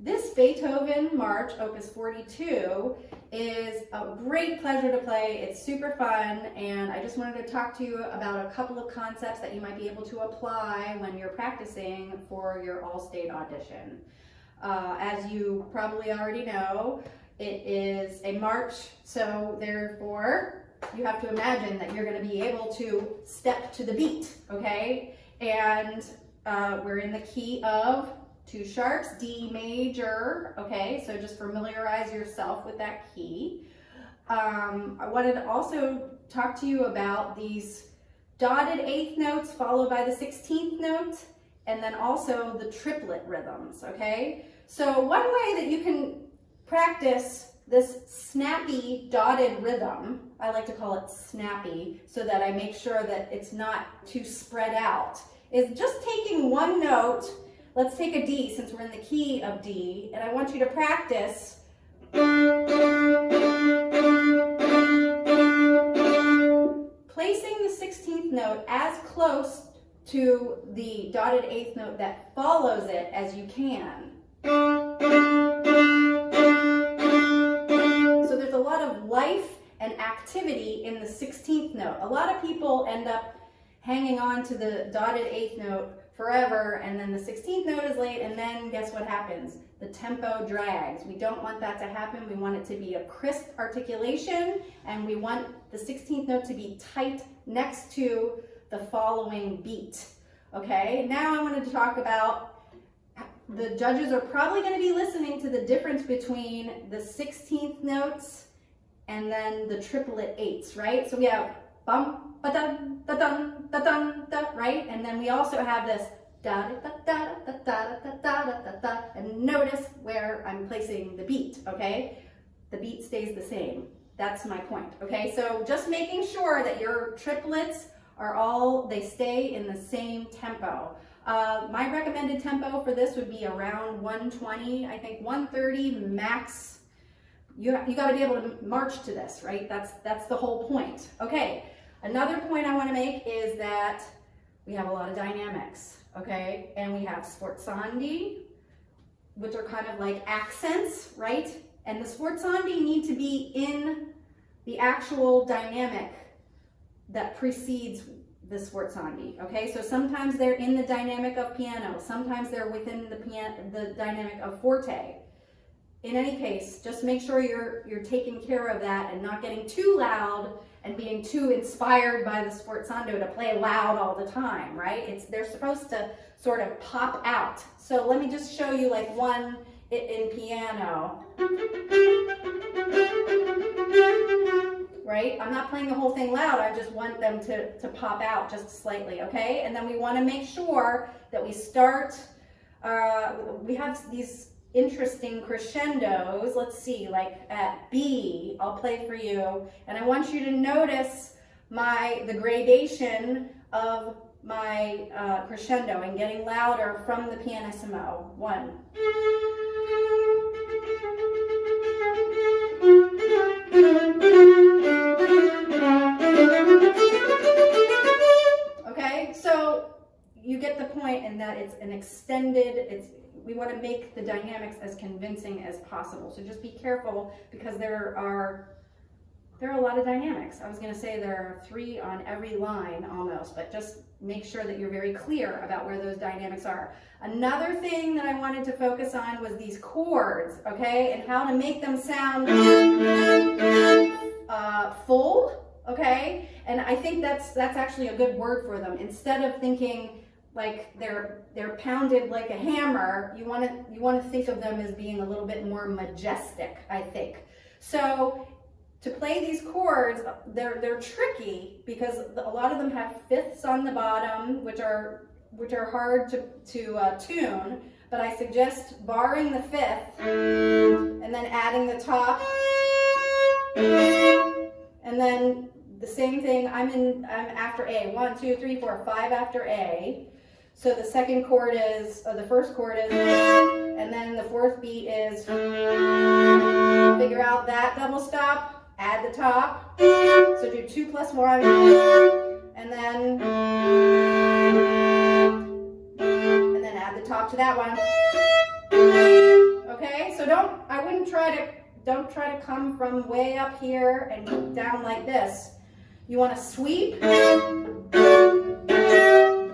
This Beethoven March, Opus 42, is a great pleasure to play. It's super fun, and I just wanted to talk to you about a couple of concepts that you might be able to apply when you're practicing for your all-state audition. As you probably already know, it is a march, so therefore you have to imagine that you're going to be able to step to the beat, okay? And we're in the key of 2 sharps, D major, okay? So just familiarize yourself with that key. I wanted to also talk to you about these dotted 8th notes followed by the 16th note, and then also the triplet rhythms, okay? So one way that you can practice this snappy dotted rhythm, I like to call it snappy so that I make sure that it's not too spread out, is just taking one note. Let's take a D since we're in the key of D, and I want you to practice placing the 16th note as close to the dotted 8th note that follows it as you can. So there's a lot of life and activity in the 16th note. A lot of people end up hanging on to the dotted 8th note forever, and then the 16th note is late, and then guess what happens? The tempo drags. We don't want that to happen. We want it to be a crisp articulation, and we want the 16th note to be tight next to the following beat. Okay, now I wanted to talk about, the judges are probably going to be listening to the difference between the 16th notes and then the triplet 8s, right? So we have bum, ba-dun, da-dun, da-dun, da, right? And then we also have this da-da-da-da-da-da-da-da-da-da-da, and notice where I'm placing the beat, okay? The beat stays the same. That's my point, okay? So just making sure that your triplets are all, they stay in the same tempo. My recommended tempo for this would be around 120, I think 130 max. You got to be able to march to this, right? That's the whole point. Okay, another point I want to make is that we have a lot of dynamics, okay? And we have sforzandi, which are kind of like accents, right? And the sforzandi need to be in the actual dynamic that precedes the sforzandi, okay? So sometimes they're in the dynamic of piano, sometimes they're within the dynamic of forte. In any case, just make sure you're taking care of that and not getting too loud and being too inspired by the sforzando to play loud all the time, right? They're supposed to sort of pop out. So let me just show you like one in piano. Right? I'm not playing the whole thing loud, I just want them to pop out just slightly, okay? And then we want to make sure that we start, we have these interesting crescendos. Let's see, like at B, I'll play for you, and I want you to notice the gradation of my crescendo and getting louder from the pianissimo. 1. Okay, so you get the point in that it's an extended, we want to make the dynamics as convincing as possible. So just be careful because there are a lot of dynamics. I was going to say there are 3 on every line almost, but just make sure that you're very clear about where those dynamics are. Another thing that I wanted to focus on was these chords, okay, and how to make them sound full, okay? And I think that's actually a good word for them. Instead of thinking like they're pounded like a hammer, you want to think of them as being a little bit more majestic, I think. So to play these chords, they're tricky because a lot of them have fifths on the bottom, which are hard to tune. But I suggest barring the fifth and then adding the top, and then the same thing. I'm after A. 1, 2, 3, 4, 5 after A. So the second chord is, or the first chord is, and then the fourth beat is, figure out that double stop, add the top, so do 2 plus 1, and then add the top to that one. don't try to come from way up here and down like this. You want to sweep,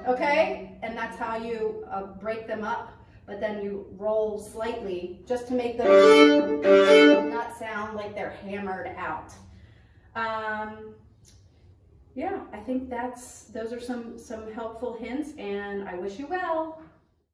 okay? And that's how you break them up, but then you roll slightly just to make them not sound like they're hammered out. Yeah, I think those are some helpful hints, and I wish you well.